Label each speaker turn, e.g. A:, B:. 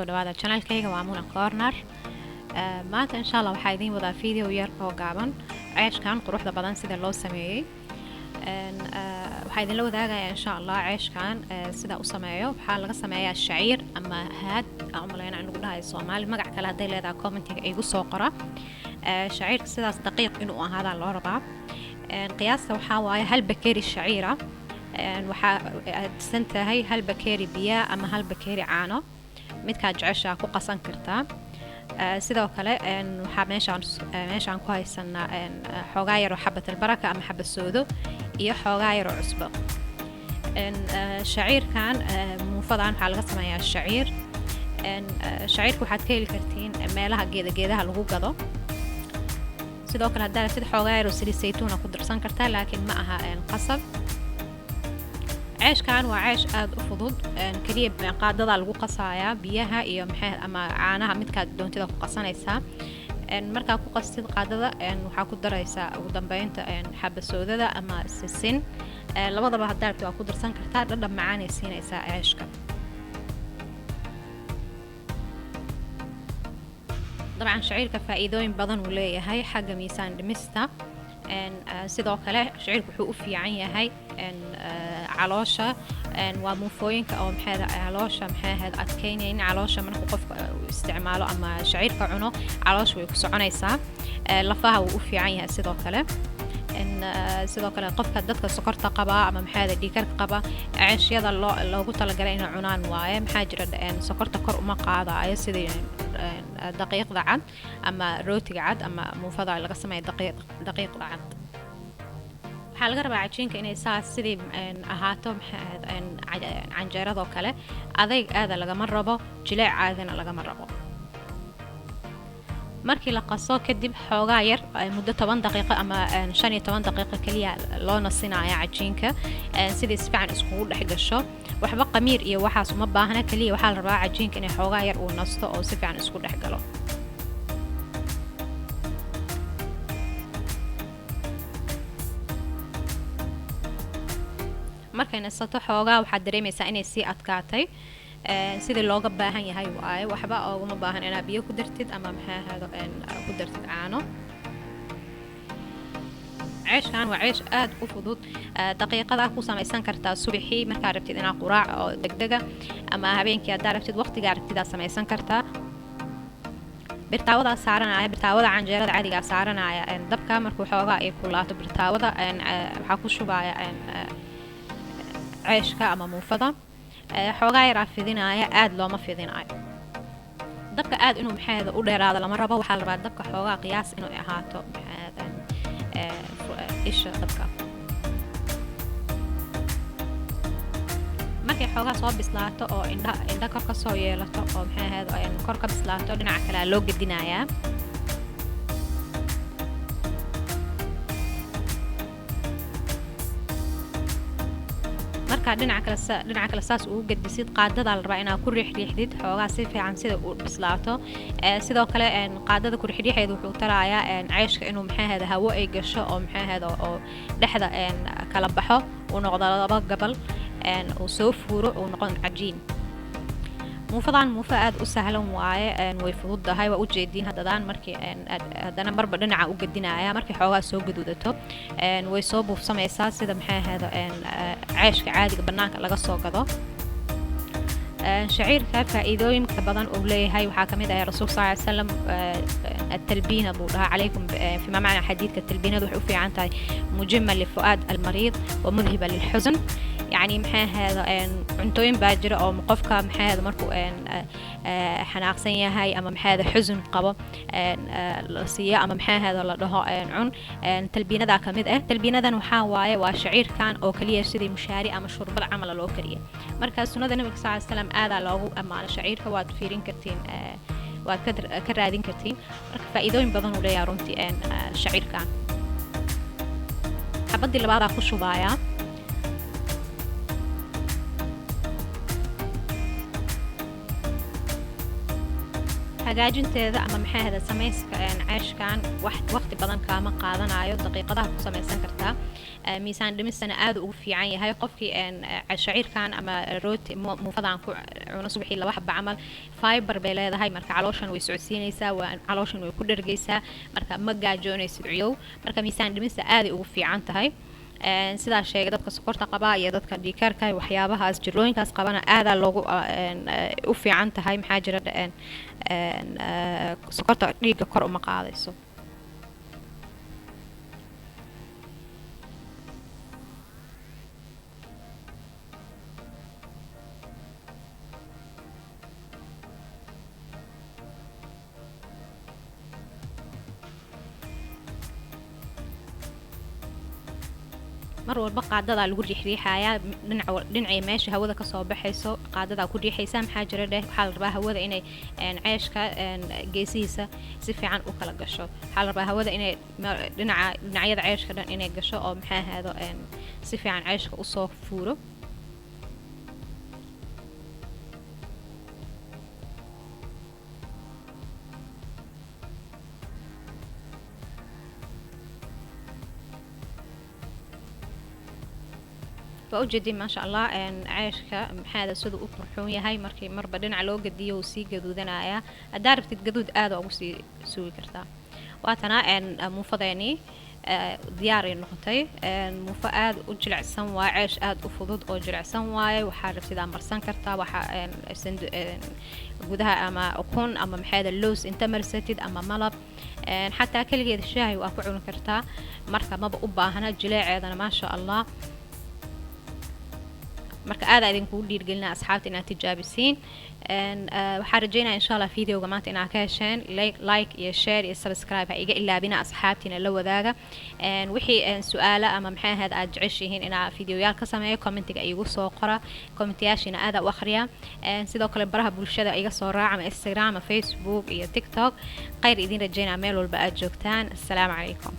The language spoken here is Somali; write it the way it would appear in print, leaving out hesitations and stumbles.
A: kusoo dhawaada channelkayga waa Muna Corner. Maanta insha Allah waxaa idiin wadaa video yar oo gaaban ceeshkan quruxda badan sida loo sameeyay. Waxaa idin la wadaagayaa insha Allah ceeshkan sida u sameeyo. Waxaa laga sameeyaa shaciir ama haad ama leena lagu dhahay Soomaali magac kale haday leedahay commentiga igu soo qora. Shaciirka sidaas daqiiq inuu ahaada loo rabaa. qiyaasta waxaa waaye hal bakeeri shaciira. waxaa adsan tahay hal bakeeri biyo ama hal bakeeri caano midka jecesha ku qasan kartaa sidoo kale waxaa meeshaan ku haysanaa xoogaa yar oo xabad baraka ama xabad soodo iyo xoogaa yar oo cusbo shaciirkan muufadan waxaa laga sameeyaa shaciir shaciirka waxaad ka heli kartiin meelaha geedaha lagu gado sidoo kale haddaad rabtid xoogaa yar oo saliid saytuuna ku darsan kartaa laakiin ma aha qasab ceeshkan waa ceesh aad u fudud kaliya qaadada lagu qasayaa biyaha iyo maxay ama caanaha midka doontida ku qasanaysaa marka ku qastid qaadada waxa ku daraysaa ugu dambeynta xabasoodada ama sisin labadaba haddaad waa ku darsan kartaa dhadhan macaan ay siinaysaa ceeshka طبعا شعيرك فائدوين بدن وليهاي حاجة ميسان دمستا sidoo kale shaciirku wuxuu u fiican yahay caloosha waa muufooyinka oo caloosha adkeynaynin caloosha marka qofka uu isticmaalo ama shaciirka cuno caloosha way ku soconaysaa lafaha wuu u fiican yahay sidoo kale qofka dadka sokorta qaba ama dhiikarka qaba ceeshyada loogu talagalay inay cunaan waaye maxaa jira sokorta kor uma qaadayo sidii daqiiqda cad ama rootiga cad ama muufada laga sameeyo daqiiqda cad waxaa laga rabaa cajiinka inay saas sidii ahaato canjeerada kale adayg aada lagama rabo jileec aadana lagama rabo markii la qaso kadib xoogaa yar muddo 10 daqiiqo ama 15 daqiiqo kaliya loo nasinayo cajiinka sidii si fiican isku dhex gasho waxba qamiir iyo waxaas uma baahna kaliya waxa la rabaa cajiinka inay xoogaa yar uu nasto oo si fiican isku dhex galo markay nasto xoogaa waxaad dareemaysaa inay sii adkaatay sidii looga baahan yahay waaye waxba ooguma baahan inaad biyo ku dartid ama ku dartid caano ceeshkan waa ceesh aad u fudud daqiiqada ku samaysan kartaa subaxii markaad rabtid inaad quraac oo degdega ama habeenkii haddaad rabtid waqtigaa rabtid aad samaysan kartaa birtaawada saaranaya birtaawada canjeerada caadiga saaranaya dabka markuu xoogaa ay kulaato birtaawada waxaa ku shubaya ceeshka ama muufada xoogaa yar fidinaya aad looma fidinayo dabka aad inuu u dheeraado lama rabo waxaa la rabaa dabka xoogaa qiyaas inuu ahaato isha dabka markay xoogaa soo bislaato oo indha kor ka soo yeelato oo kor ka bislaato dhinaca kale loo gedinayaa marka dhinaca kale saas ugu gedisid qaadada la rabaa inaad ku riixdid xoogaa si fiican sida uu bislaato sidoo kale qaadada ku riixdeedu wuxuu tarayaa ceeshka inuu hawo ay gasho oo oo dhexda kala baxo uu noqdo laba gabal uu soo fuuro uu noqon cajiin muufadan muufa aad u sahlan waaye way fududahay waa u jeedin haddaan markii haddana marba dhinaca u gedinaya markii xoogaa soo gaduudato way soo buufsamaysaa sida ceeshka caadiga banaanka laga soo gado shaciirka faa'iidooyinka badan uu leeyahay waxaa kamid ah rasuulka sallallahu alayhi wasallam التلبينة بوضها عليكم فيما معنى حديث التلبينة وحو في عنتها مجمة لفؤاد المريض ومذهبة للحزن يعني هذا عنتوين باجرة أو مقفكة هذا مركو حناقسن ياهي أما هذا حزن قبا الصيا أما هذا لها عن تلبينة ذا كمد تلبينة ذا نحاواي وشعير كان أو كلية سيدي مشاري أما شرب العمل الأوكرية مركز سنة النبي صلى الله عليه وسلم آذا له أما على شعير فواد فيرين كرتين waad ka raadin kartiin marka faa'iidooyin badan uu leeyahay runtii shaciirkan xabadii labaad ku shubaya hagaajinteeda ama maxay ahada samayska ceeshkan waqti badan kaama qaadanayo daqiiqadaha ku samaysan kartaa miisaan dhimisana aad ugu fiican yahay qofkii shaciirkan ama rooti muufadan ku cuno subaxii laba xabba camal fiber bay leedahay marka calooshan way socodsiinaysaa waa calooshan way ku dhergaysaa marka ma gaajoonaysid ciyow marka miisaan dhimista aad ugu fiican tahay sidaa sheegay dadka sokorta qaba iyo dadka dhiigkarka waxyaabahaas jirooyinkaas qabana aad loogu u fiican tahay maxaa jira sokorta dhiigga kor uma qaadayso mar walba qaadada lagu riixriixayaa dhinacii meesha hawada ka soo baxayso qaadada ku riixaysa maxaa jira waxaa la rabaa hawada inay ceeshka geesihiisa si fiican u kala gasho waxaa la rabaa hawada inay dhinacyada ceeshka dhan inay gasho oo maxaa ahaado si fiican ceeshka usoo fuuro وأوجدي ما شاء الله عيشك هذا سود وقرحون يهاي مركي مربى دين على وجد دي وسي جدودنا يا أدارب تتجدود هذا أو سوي كرتا واتنا مفضيني دياري النقطي مفقد وجلع سنوا عيش وفضود وجلع سنوا وحارب سيدا مرسان كرتا سند جودها أما أكون أما محاد اللوز أنت مرستد أما ملب حتى كل هذا الشاي وأكون كرتا مركب ما بقبها هنا جلاع هذا ما شاء الله marka aad idinku dhiirgelina asxaabta inaad tijaabisiin waxaan rajeynaa insha Allah videoga maanta inaad ka hesheen like iyo share iyo subscribe ha iga ilaabina asxaabtina la wadaaga wixii su'aalo ama maxay ahayd aad jeceshihiin inaa videoyaal ka sameeyo commentiga igu soo qora commentiyashina aad u akhriya sidoo kale baraha bulshada iga soo raaca ama Instagram ama Facebook iyo TikTok qayr idin rajeynaa meel walba aad joogtaan assalaamu calaykum